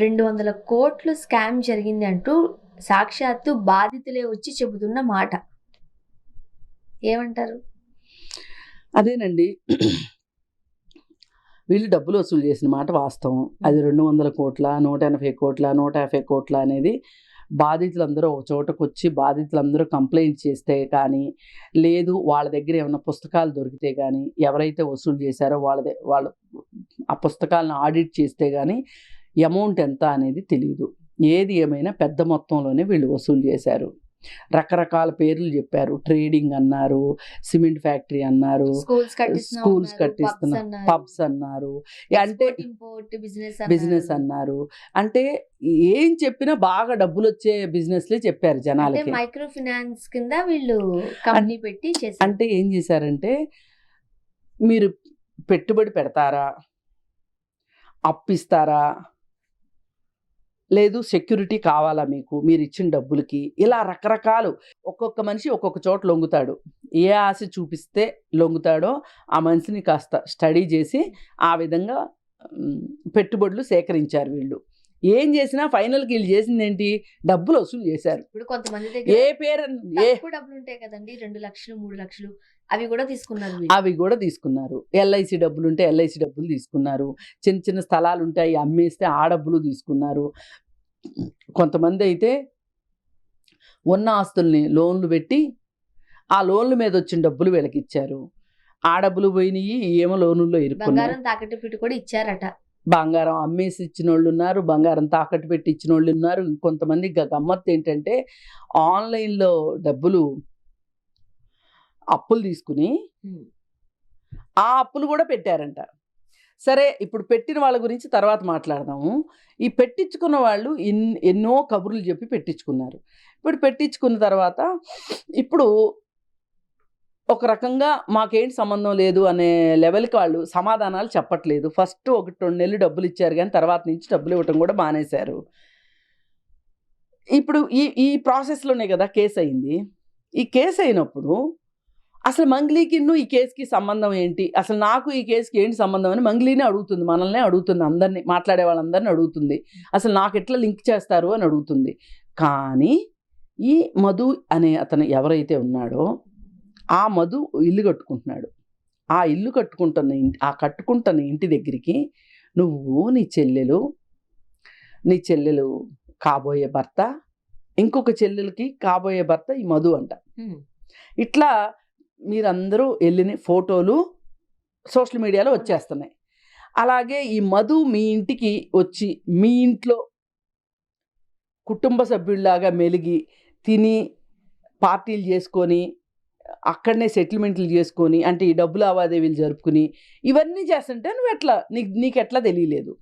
200 కోట్లు స్కామ్ జరిగింది అంటూ సాక్షాత్తు బాధితులే వచ్చి చెబుతున్న మాట. ఏమంటారు? అదేనండి. వీళ్ళు డబ్బులు వసూలు చేసిన మాట వాస్తవం. అది 200 కోట్ల, 180 కోట్ల, 150 కోట్ల అనేది బాధితులందరూ ఒక చోటకొచ్చి బాధితులందరూ కంప్లైంట్ చేస్తే కానీ, లేదు వాళ్ళ దగ్గర ఏమైనా పుస్తకాలు దొరికితే కానీ, ఎవరైతే వసూలు చేశారో వాళ్ళు ఆ పుస్తకాలను ఆడిట్ చేస్తే కానీ అమౌంట్ ఎంత అనేది తెలీదు. ఏది ఏమైనా పెద్ద మొత్తంలోనే వీళ్ళు వసూలు చేశారు. రకరకాల పేర్లు చెప్పారు. ట్రేడింగ్ అన్నారు, సిమెంట్ ఫ్యాక్టరీ అన్నారు, స్కూల్స్ కట్టిస్తున్నాం, పబ్స్ అన్నారు, అంటే బిజినెస్ అన్నారు. అంటే ఏం చెప్పినా బాగా డబ్బులు వచ్చే బిజినెస్లే చెప్పారు జనాలకి. మైక్రో ఫైనాన్స్ కింద వీళ్ళు కంపెనీ పెట్టి చేశారు. అంటే ఏం చేశారంటే, మీరు పెట్టుబడి పెడతారా, అప్పిస్తారా, లేదు సెక్యూరిటీ కావాలా మీకు మీరు ఇచ్చిన డబ్బులకి, ఇలా రకరకాలు. ఒక్కొక్క మనిషి ఒక్కొక్క చోట లొంగుతాడు. ఏ ఆశ చూపిస్తే లొంగుతాడో ఆ మనిషిని కాస్త స్టడీ చేసి ఆ విధంగా పెట్టుబడులు సేకరించారు వీళ్ళు. ఏం చేసినా ఫైనల్కి వీళ్ళు చేసింది ఏంటి? డబ్బులు వసూలు చేశారు. ఇప్పుడు కొంతమంది దగ్గర ఏ పేరు డబ్బులు ఉంటాయి కదండి, 2 లక్షలు 3 లక్షలు, అవి కూడా తీసుకున్నారు. ఎల్ఐసి డబ్బులు ఉంటే ఎల్ఐసి డబ్బులు తీసుకున్నారు. చిన్న చిన్న స్థలాలు ఉంటాయి, అమ్మేస్తే ఆ డబ్బులు తీసుకున్నారు. కొంతమంది అయితే ఉన్న ఆస్తుల్ని లోన్లు పెట్టి ఆ లోన్ల మీద వచ్చిన డబ్బులు వీళ్ళకి ఇచ్చారు. ఆ డబ్బులు పోయినాయి, ఏమో లోనుల్లో ఇరుక్కున్నారు. బంగారం తాకట్టు పెట్టి కూడా ఇచ్చారట. బంగారం అమ్మేసి ఇచ్చిన వాళ్ళు ఉన్నారు, బంగారం తాకట్టు పెట్టి ఇచ్చిన వాళ్ళు ఉన్నారు. కొంతమంది గమ్మత్తు ఏంటంటే, ఆన్లైన్లో డబ్బులు అప్పులు తీసుకుని ఆ అప్పులు కూడా పెట్టారంట. సరే, ఇప్పుడు పెట్టిన వాళ్ళ గురించి తర్వాత మాట్లాడదాము. ఈ పెట్టించుకున్న వాళ్ళు ఎన్నో కబుర్లు చెప్పి పెట్టించుకున్నారు. ఇప్పుడు పెట్టించుకున్న తర్వాత ఇప్పుడు ఒక రకంగా మాకేంటి సంబంధం లేదు అనే లెవెల్కి వాళ్ళు సమాధానాలు చెప్పట్లేదు. ఫస్ట్ 1-2 నెలలు డబ్బులు ఇచ్చారు, కానీ తర్వాత నుంచి డబ్బులు ఇవ్వటం కూడా మానేశారు. ఇప్పుడు ఈ ప్రాసెస్లోనే కదా కేసు అయింది. ఈ కేసు అయినప్పుడు అసలు మంగ్లీకి ఈ కేసుకి సంబంధం ఏంటి, అసలు నాకు ఈ కేసుకి ఏంటి సంబంధం అని మంగ్లీనే అడుగుతుంది, మనల్నే అడుగుతుంది, అందరినీ, మాట్లాడే వాళ్ళందరినీ అడుగుతుంది. అసలు నాకు ఎట్లా లింక్ చేస్తారు అని అడుగుతుంది. కానీ ఈ మధు అనే అతను ఎవరైతే ఉన్నాడో ఆ మధు ఇల్లు కట్టుకుంటున్నాడు. ఆ ఇల్లు కట్టుకుంటున్న ఇంటి దగ్గరికి నువ్వు, నీ చెల్లెలు కాబోయే భర్త, ఇంకొక చెల్లెలకి కాబోయే భర్త ఈ మధు అంట. ఇట్లా మీరందరూ వెళ్ళిన ఫోటోలు సోషల్ మీడియాలో వచ్చేస్తున్నాయి. అలాగే ఈ మధు మీ ఇంటికి వచ్చి మీ ఇంట్లో కుటుంబ సభ్యుల్లాగా మెలిగి తిని పార్టీలు చేసుకొని అక్కడనే సెటిల్మెంట్లు చేసుకొని, అంటే ఈ డబ్బు లావాదేవీలు జరుపుకుని ఇవన్నీ చేస్తుంటే నువ్వు ఎట్లా నీకెట్లా తెలియలేదు?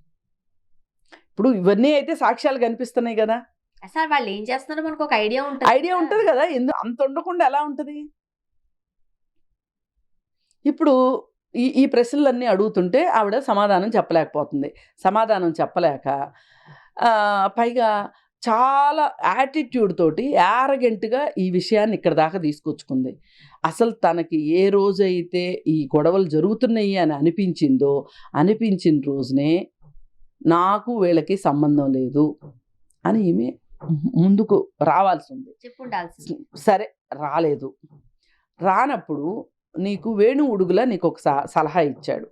ఇప్పుడు ఇవన్నీ అయితే సాక్ష్యాలు కనిపిస్తున్నాయి కదా. అసలు వాళ్ళు ఏం చేస్తున్నారో మనకు ఒక ఐడియా ఉంటుంది కదా. అంత ఉండకుండా ఎలా ఉంటుంది? ఇప్పుడు ఈ ప్రశ్నలన్నీ అడుగుతుంటే ఆవిడ సమాధానం చెప్పలేకపోతుంది. సమాధానం చెప్పలేక పైగా చాలా యాటిట్యూడ్ తోటి యారగెంట్గా ఈ విషయాన్ని ఇక్కడ దాకా తీసుకొచ్చుకుంది. అసలు తనకి ఏ రోజైతే ఈ గొడవలు జరుగుతున్నాయి అని అనిపించిన రోజునే నాకు వీళ్ళకి సంబంధం లేదు అని ఈమె ముందుకు రావాల్సి ఉంది, చెప్పుండాల్సింది. సరే, రాలేదు. రానప్పుడు నీకు వేణు ఉడుగుల నీకు ఒక సలహా ఇచ్చాడు.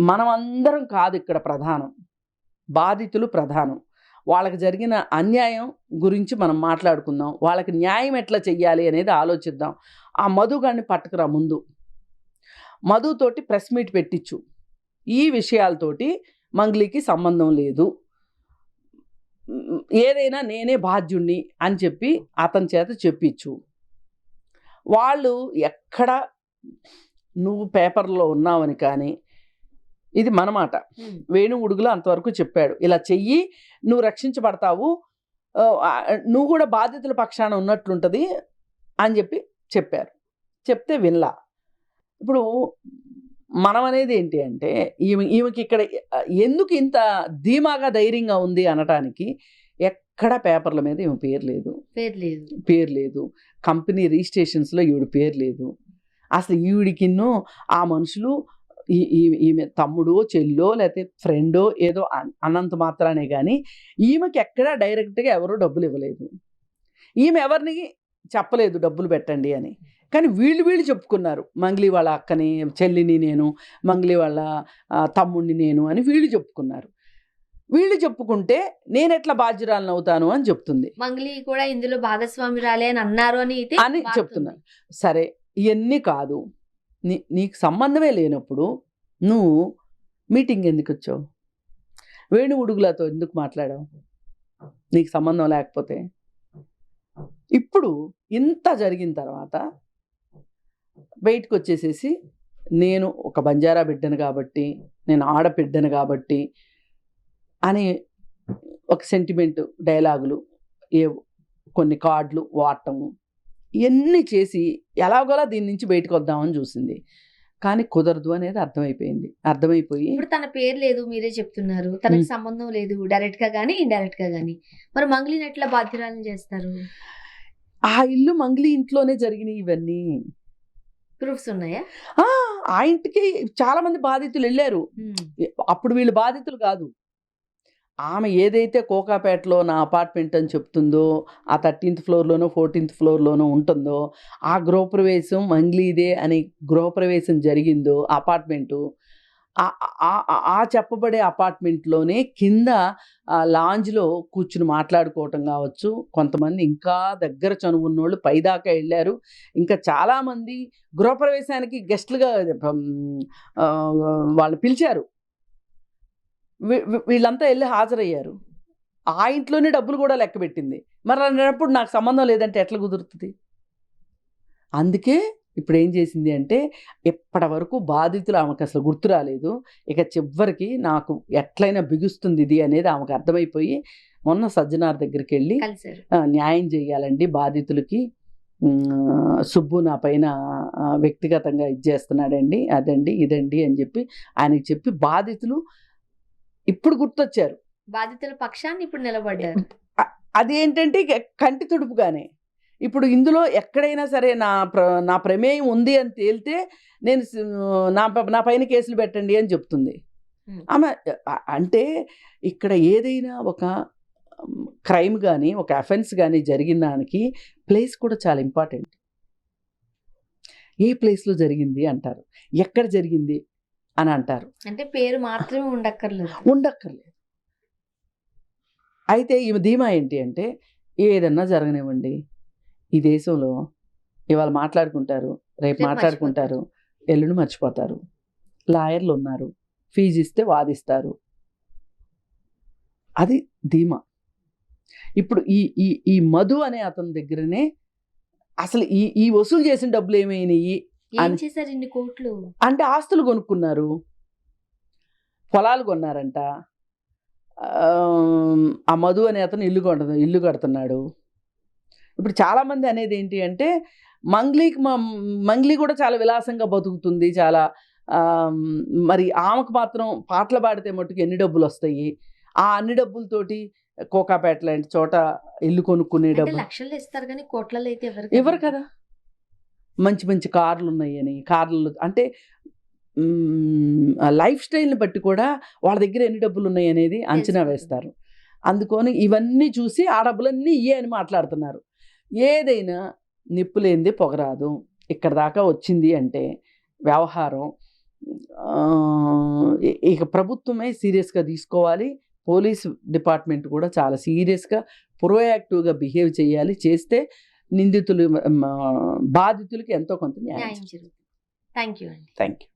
మనమందరం కాదు ఇక్కడ ప్రధానం, బాధితులు ప్రధానం. వాళ్ళకి జరిగిన అన్యాయం గురించి మనం మాట్లాడుకుందాం, వాళ్ళకి న్యాయం ఎట్లా చెయ్యాలి అనేది ఆలోచిద్దాం. ఆ మధుగాడిని పట్టుకురా, ముందు మధుతోటి ప్రెస్ మీట్ పెట్టించు, ఈ విషయాలతోటి మంగ్లీకి సంబంధం లేదు, ఏదైనా నేనే బాధ్యుణ్ణి అని చెప్పి అతని చేత చెప్పించు. వాళ్ళు ఎక్కడ నువ్వు పేపర్లో ఉన్నావని కానీ, ఇది మన మాట, వేణు ఉడుగులో అంతవరకు చెప్పాడు, ఇలా చెయ్యి నువ్వు రక్షించబడతావు, నువ్వు కూడా బాధితుల పక్షాన ఉన్నట్లుంటుంది అని చెప్పారు. చెప్తే వినలా. ఇప్పుడు మనం అనేది ఏంటి అంటే, ఈమెకి ఇక్కడ ఎందుకు ఇంత ధీమాగా ధైర్యంగా ఉంది అనటానికి ఎక్కడ పేపర్ల మీద ఈమె పేరు లేదు, కంపెనీ రిజిస్ట్రేషన్స్లో ఈవిడ పేరు లేదు. అసలు ఈవిడికిన్నో ఆ మనుషులు ఈమె తమ్ముడో చెల్లో లేకపోతే ఫ్రెండో ఏదో అన్నంత మాత్రానే కానీ ఈమెకి ఎక్కడా డైరెక్ట్గా ఎవరో డబ్బులు ఇవ్వలేదు. ఈమె ఎవరిని చెప్పలేదు డబ్బులు పెట్టండి అని. కానీ వీళ్ళు చెప్పుకున్నారు, మంగ్లీ వాళ్ళ అక్కని చెల్లిని నేను, మంగ్లీ వాళ్ళ తమ్ముడిని నేను అని వీళ్ళు చెప్పుకున్నారు. వీళ్ళు చెప్పుకుంటే నేను ఎట్లా బాధ్యురాలను అవుతాను అని చెప్తుంది. మంగ్లీ కూడా ఇందులో భాగస్వామిరాలే అని అన్నారు అని చెప్తున్నారు. సరే, ఇవన్నీ కాదు, నీకు సంబంధమే లేనప్పుడు నువ్వు మీటింగ్ ఎందుకు వచ్చావు? వేణు ఉడుగులతో ఎందుకు మాట్లాడావు నీకు సంబంధం లేకపోతే? ఇప్పుడు ఇంత జరిగిన తర్వాత బయటకు వచ్చేసేసి నేను ఒక బంజారా బిడ్డను కాబట్టి, నేను ఆడబిడ్డను కాబట్టి అని ఒక సెంటిమెంట్ డైలాగులు, కొన్ని కార్డులు వాడటము, ఇవన్నీ చేసి ఎలాగోలా దీని నుంచి బయటకు వద్దామని చూసింది. కానీ కుదరదు అనేది అర్థమైపోయి ఇప్పుడు తన పేరు లేదు, మీరే చెప్తున్నారు, తనకి సంబంధం లేదు డైరెక్ట్ గా కానీ ఇండైరెక్ట్ గా కానీ, మరి మంగ్లీని ఎట్లా బాధ్యురాలను చేస్తారు? ఆ ఇల్లు మంగ్లీ ఇంట్లోనే జరిగినాయి ఇవన్నీ. ప్రూఫ్స్ ఉన్నాయా? ఆ ఇంటికి చాలా మంది బాధితులు వెళ్ళారు. అప్పుడు వీళ్ళు బాధితులు కాదు. ఆమె ఏదైతే కోకాపేటలో నా అపార్ట్మెంట్ అని చెప్తుందో, ఆ 13th ఫ్లోర్లోనో 14th ఫ్లోర్లోనో ఉంటుందో, ఆ గృహప్రవేశం మంగ్లీదే అని గృహప్రవేశం జరిగిందో అపార్ట్మెంటు, ఆ చెప్పబడే అపార్ట్మెంట్లోనే కింద లాంజ్లో కూర్చుని మాట్లాడుకోవటం కావచ్చు. కొంతమంది ఇంకా దగ్గర చనువున్నోళ్ళు పైదాకా వెళ్ళారు. ఇంకా చాలామంది గృహప్రవేశానికి గెస్ట్లుగా వాళ్ళు పిలిచారు. వీళ్ళంతా వెళ్ళి హాజరయ్యారు. ఆ ఇంట్లోనే డబ్బులు కూడా లెక్క పెట్టింది. మరి అన్నప్పుడు నాకు సంబంధం లేదంటే ఎట్లా కుదురుతుంది? అందుకే ఇప్పుడు ఏం చేసింది అంటే, ఇప్పటి వరకు బాధితులు ఆమెకు అసలు గుర్తు రాలేదు. ఇక చివరికి నాకు ఎట్లయినా బిగుస్తుంది ఇది అనేది ఆమెకు అర్థమైపోయి మొన్న సజ్జనార్ దగ్గరికి వెళ్ళి న్యాయం చేయాలండి బాధితులకి, సుబ్బు నా పైన వ్యక్తిగతంగా ఇది చేస్తున్నాడండి, అదండి ఇదండి అని చెప్పి ఆయనకి చెప్పి బాధితులు ఇప్పుడు గుర్తొచ్చారు. బాధితుల పక్షాన్ని ఇప్పుడు నిలబడ్డారు. అదేంటంటే కంటి తుడుపుగానే ఇప్పుడు ఇందులో ఎక్కడైనా సరే నా ప్రమేయం ఉంది అని తేలితే నేను నా పైన కేసులు పెట్టండి అని చెప్తుంది ఆమె. అంటే ఇక్కడ ఏదైనా ఒక క్రైమ్ కానీ ఒక అఫెన్స్ కానీ జరిగిన దానికి ప్లేస్ కూడా చాలా ఇంపార్టెంట్. ఏ ప్లేస్లో జరిగింది అంటారు, ఎక్కడ జరిగింది అని అంటారు. అంటే పేరు మాత్రమే ఉండక్కర్లేదు. అయితే ఈమె ధీమా ఏంటి అంటే, ఏదన్నా జరగనివ్వండి, ఈ దేశంలో ఇవాళ మాట్లాడుకుంటారు, రేపు మాట్లాడుకుంటారు, ఎల్లుండి మర్చిపోతారు. లాయర్లు ఉన్నారు, ఫీజు ఇస్తే వాదిస్తారు. అది ధీమా. ఇప్పుడు ఈ మధు అనే అతని దగ్గరనే అసలు ఈ వసూలు చేసిన డబ్బులు ఏమైనాయి అంటే, ఆస్తులు కొనుక్కున్నారు, పొలాలు కొన్నారంట. ఆ మధు అనే అతను ఇల్లు కడుతున్నాడు. ఇప్పుడు చాలామంది అనేది ఏంటి అంటే, మంగ్లీ కూడా చాలా విలాసంగా బతుకుతుంది, చాలా మరి ఆమెకు మాత్రం పాటలు పాడితే మట్టుకు ఎన్ని డబ్బులు వస్తాయి, ఆ అన్ని డబ్బులతోటి కోకాపేట లాంటి చోట ఇల్లు కొనుక్కునే డబ్బులు లక్షలు ఇస్తారు కానీ కోట్లలో అయితే ఎవరు కదా. మంచి మంచి కార్లు ఉన్నాయని, కార్లు అంటే లైఫ్ స్టైల్ని బట్టి కూడా వాళ్ళ దగ్గర ఎన్ని డబ్బులు ఉన్నాయి అనేది అంచనా వేస్తారు. అందుకని ఇవన్నీ చూసి ఆ డబ్బులన్నీ ఇయ్యే అని మాట్లాడుతున్నారు. ఏదైనా నిప్పు లేనిదే పొగరాదు. ఇక్కడ దాకా వచ్చింది అంటే వ్యవహారం ఇక ప్రభుత్వమే సీరియస్గా తీసుకోవాలి. పోలీస్ డిపార్ట్మెంట్ కూడా చాలా సీరియస్గా ప్రొయాక్టివ్గా బిహేవ్ చేయాలి. చేస్తే నిందితులు బాధితులకి ఎంతో కొంత న్యాయం. థ్యాంక్ యూ అండి. Thank you.